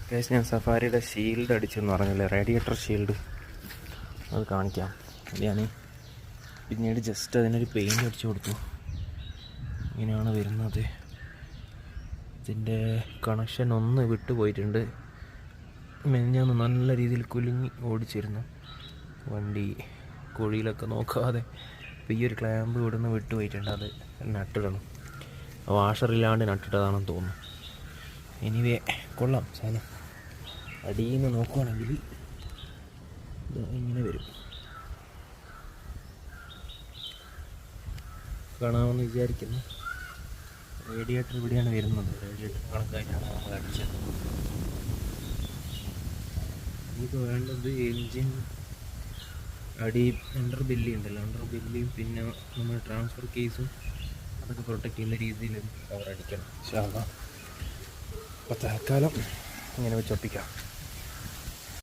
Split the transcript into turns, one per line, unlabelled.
Guys, ഞാൻ സഫാരിയുടെ shield അടിച്ചെന്ന് പറഞ്ഞില്ലേ, radiator shield, അത് കാണിക്കാം. ഞാൻ പിന്നീട് ജസ്റ്റ് അതിനൊരു പെയിൻറ്റ് അടിച്ചു കൊടുത്തു. ഇങ്ങനെയാണ് വരുന്നത്. ഇതിൻ്റെ കണക്ഷൻ ഒന്ന് വിട്ടുപോയിട്ടുണ്ട്. മെഞ്ഞാന്ന് നല്ല രീതിയിൽ കുലുങ്ങി ഓടിച്ചിരുന്നു വണ്ടി, കുഴിയിലൊക്കെ നോക്കാതെ. അപ്പോൾ ഈ ഒരു ക്ലാമ്പ് ഇവിടുന്ന് വിട്ടുപോയിട്ടുണ്ട്, അത് നട്ടിടണം. വാഷറില്ലാണ്ട് നട്ടിട്ടതാണെന്ന് തോന്നുന്നു. എനിവേ കൊള്ളാം സാധനം. അടിയിൽ നിന്ന് നോക്കുവാണെങ്കിൽ ഇങ്ങനെ വരും, കാണാമെന്ന് വിചാരിക്കുന്നു. റേഡിയേറ്റർ ഇവിടെയാണ് വരുന്നത്. റേഡിയേറ്റർ കണക്കായിട്ടാണ് നമ്മൾ അടിച്ചത്. നമുക്ക് വേണ്ടത് എൻജിൻ അണ്ടർ ബെല്ലി ഉണ്ടല്ലോ, അണ്ടർ ബെല്ലിയും പിന്നെ നമ്മൾ ട്രാൻസ്ഫർ കേസും അതൊക്കെ പ്രൊട്ടക്റ്റ് ചെയ്യുന്ന രീതിയിൽ കവർ അടിക്കണം. അപ്പോൾ തൽക്കാലം ഇങ്ങനെ വെച്ചൊപ്പിക്കാം.